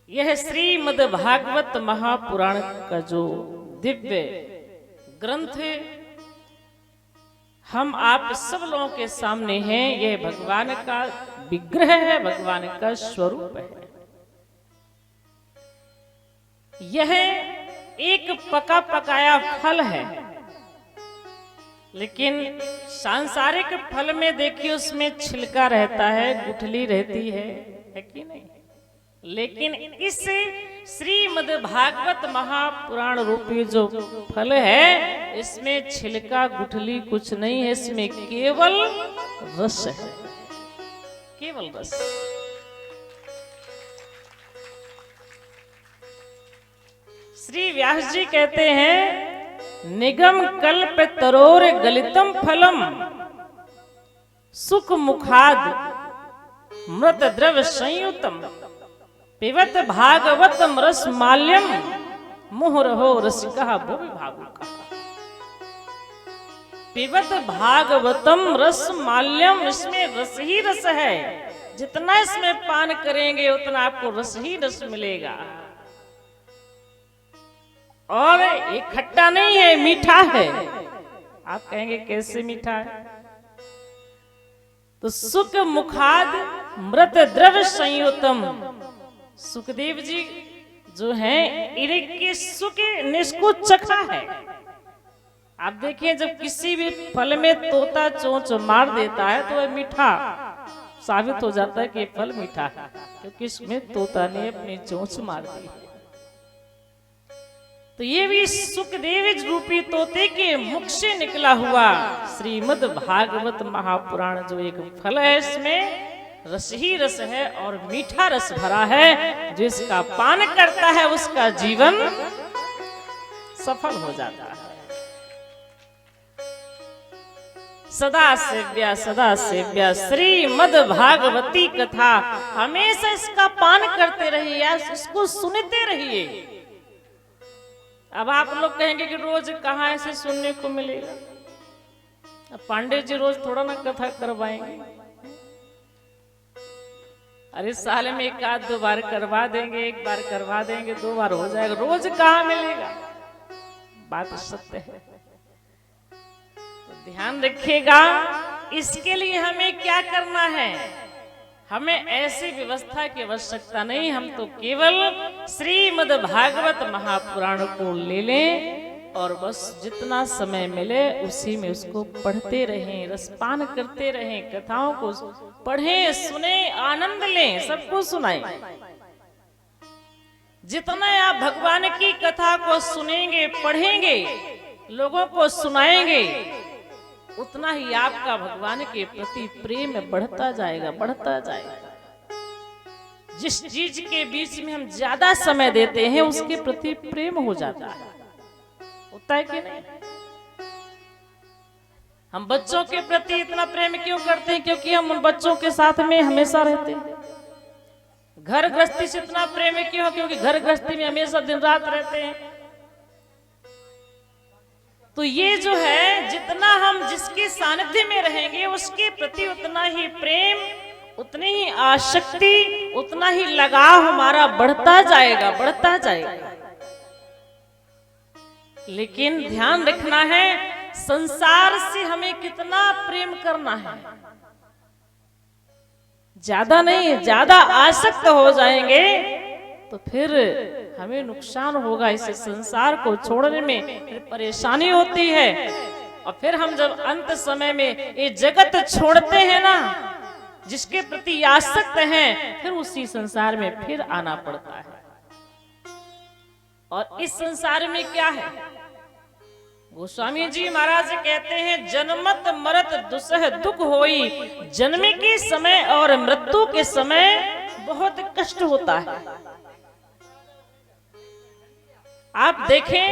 यह श्रीमद् भागवत महापुराण का जो दिव्य ग्रंथ हम आप सब लोगों के सामने हैं। यह भगवान का विग्रह है, भगवान का स्वरूप है। यह एक पका पकाया फल है, लेकिन सांसारिक फल में देखिए उसमें छिलका रहता है, गुठली रहती है कि नहीं? लेकिन इस श्रीमद् भागवत महापुराण रूपी जो फल है, इसमें छिलका गुठली कुछ नहीं है, इसमें केवल रस है, केवल रस। श्री व्यास जी कहते हैं, निगम कल्प तरोर गलितम फलम सुख मुखाद मृत द्रव संयुतम पिबत भागवतम रस माल्यम मुहुरहो रसिका भुवि भावुका। पिबत भागवतम रस माल्यम, इसमें रस ही रस है। जितना इसमें पान करेंगे उतना आपको रस ही रस मिलेगा। और ये खट्टा नहीं है, मीठा है। आप कहेंगे कैसे मीठा है? तो सुख मुखाद मृत द्रव संयुतम। सुखदेव जी जो हैं, इनके सुख ने इसको चखा है। आप देखिए, जब किसी भी फल में तोता चोंच मार देता है तो वह मीठा साबित हो जाता है कि ये फल मीठा है, क्योंकि इसमें तोता ने अपनी चोंच मार दी है। तो ये भी सुखदेव रूपी तोते के मुख से निकला हुआ श्रीमद् भागवत महापुराण जो एक फल है, इसमें रस ही रस है और मीठा रस भरा है। जो इसका पान करता है उसका जीवन सफल हो जाता है। सदा सेव्या श्रीमद् भागवती कथा, हमेशा इसका पान करते रहिए, इसको सुनते रहिए। अब आप लोग कहेंगे कि रोज कहाँ ऐसे सुनने को मिलेगा? अब पांडे जी रोज थोड़ा ना कथा करवाएंगे। अरे साल में एक आध दो बार करवा देंगे, एक बार करवा देंगे, दो बार हो जाएगा। रोज कहाँ मिलेगा? बात सत्य है। तो ध्यान रखिएगा, इसके लिए हमें क्या करना है? हमें ऐसी व्यवस्था की आवश्यकता नहीं। हम तो केवल श्रीमद् भागवत महापुराण को ले लें और बस जितना समय मिले उसी में उसको पढ़ते रहें, रसपान करते रहें, कथाओं को पढ़ें, सुने, आनंद लें, सबको सुनाएं। जितना आप भगवान की कथा को सुनेंगे, पढ़ेंगे, लोगों को सुनाएंगे, उतना ही आपका भगवान के प्रति प्रेम बढ़ता जाएगा, बढ़ता जाएगा। जिस चीज के बीच में हम ज्यादा समय देते हैं उसके प्रति प्रेम हो जाता है। होता है कि नहीं? हम बच्चों के प्रति इतना प्रेम क्यों करते हैं? क्योंकि हम उन बच्चों के साथ में हमेशा रहते हैं। घर गृहस्थी से इतना प्रेम क्यों? क्योंकि घर गृहस्थी में हमेशा दिन रात रहते हैं। तो ये जो है, जितना हम जिसके सानिध्य में रहेंगे उसके प्रति उतना ही प्रेम, उतनी ही आसक्ति, उतना ही लगाव हमारा बढ़ता जाएगा, बढ़ता जाएगा। लेकिन ध्यान रखना है, संसार से हमें कितना प्रेम करना है। ज्यादा नहीं, ज्यादा आसक्त हो जाएंगे तो फिर हमें नुकसान होगा। इस संसार को छोड़ने में परेशानी होती है। और फिर हम जब अंत समय में ये जगत छोड़ते हैं ना, जिसके प्रति आसक्त हैं, फिर उसी संसार में फिर आना पड़ता है। और इस संसार में क्या है? गोस्वामी जी महाराज कहते हैं, जन्मत मरत दुसह दुख होई, जन्म के समय और मृत्यु के समय बहुत कष्ट होता है। आप देखें,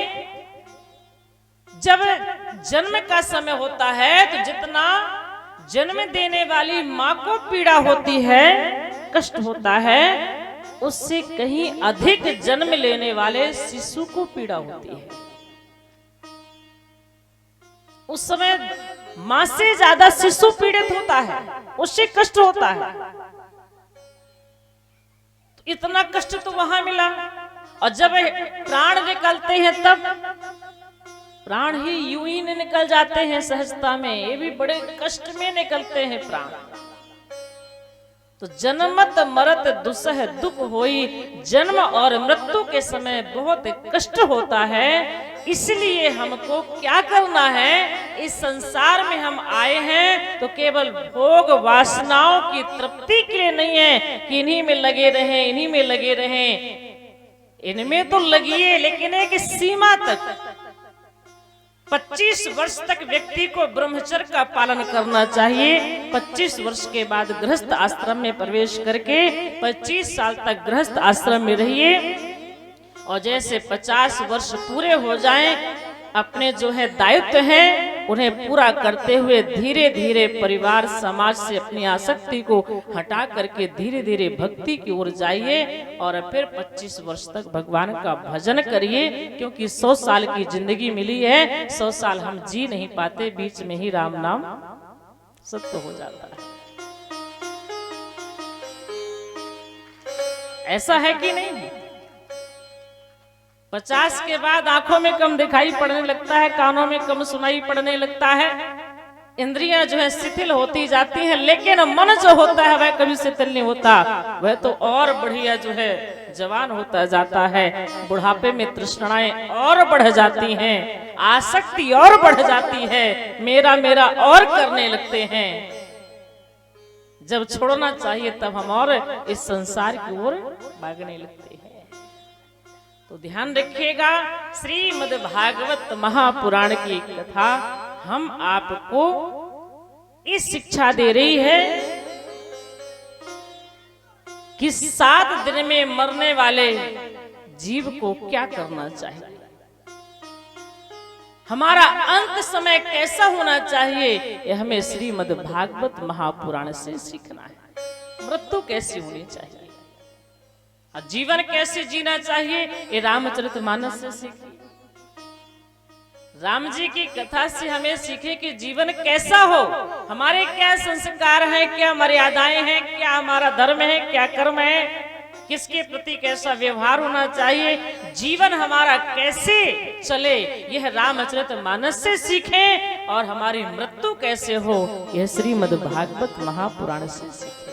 जब जन्म का समय होता है तो जितना जन्म देने वाली माँ को पीड़ा होती है, कष्ट होता है, उससे कहीं अधिक जन्म लेने वाले शिशु को पीड़ा होती है। उस समय माँ से ज्यादा शिशु पीड़ित होता है, उससे कष्ट होता है। इतना कष्ट तो वहां मिला, और जब प्राण निकलते हैं तब प्राण ही यूं ही निकल जाते हैं सहजता में, ये भी बड़े कष्ट में निकलते हैं प्राण। तो जन्मत मरत दुसह दुख होई, जन्म और मृत्यु के समय बहुत कष्ट होता है। इसलिए हमको क्या करना है, इस संसार में हम आए हैं तो केवल भोग वासनाओं की तृप्ति के लिए नहीं है कि इन्हीं में लगे रहें, इन्हीं में लगे रहें। इनमें तो लगिए, लेकिन एक सीमा तक। 25 वर्ष तक व्यक्ति को ब्रह्मचर्य का पालन करना चाहिए। 25 वर्ष के बाद गृहस्थ आश्रम में प्रवेश करके 25 साल तक गृहस्थ आश्रम में रहिए, और जैसे 50 वर्ष पूरे हो जाएं, अपने जो है दायित्व हैं उन्हें पूरा करते हुए धीरे धीरे परिवार समाज से अपनी आसक्ति को हटा करके धीरे धीरे भक्ति की ओर जाइए, और फिर 25 वर्ष तक भगवान का भजन करिए। क्योंकि 100 साल की जिंदगी मिली है, 100 साल हम जी नहीं पाते, बीच में ही राम नाम सत्य हो जाता है। ऐसा है कि नहीं? 50 के बाद आंखों में कम दिखाई पड़ने लगता है, कानों में कम सुनाई पड़ने लगता है, इंद्रियां जो है शिथिल होती जाती हैं, लेकिन मन जो होता है वह कभी शिथिल नहीं होता, वह तो और बढ़िया जो है जवान होता जाता है। बुढ़ापे में तृष्णाएं और बढ़ जाती हैं, आसक्ति और बढ़ जाती है, मेरा मेरा और करने लगते हैं। जब छोड़ना चाहिए तब हम और इस संसार की ओर भागने लगते हैं। तो ध्यान रखिएगा, श्रीमद् भागवत महापुराण की कथा हम आपको इस शिक्षा दे रही है कि 7 दिन में मरने वाले जीव को क्या करना चाहिए, हमारा अंत समय कैसा होना चाहिए, यह हमें श्रीमद् भागवत महापुराण से सीखना है। मृत्यु कैसी होनी चाहिए और जीवन कैसे जीना चाहिए, ये रामचरितमानस से सीखे। राम जी की कथा से हमें सीखे कि जीवन कैसा हो, हमारे क्या संस्कार हैं, क्या मर्यादाएं हैं, क्या हमारा धर्म है, क्या कर्म है, किसके प्रति कैसा व्यवहार होना चाहिए, जीवन हमारा कैसे चले, यह रामचरितमानस से सीखें। और हमारी मृत्यु कैसे हो, यह श्रीमद् भागवत महापुराण से सीखें।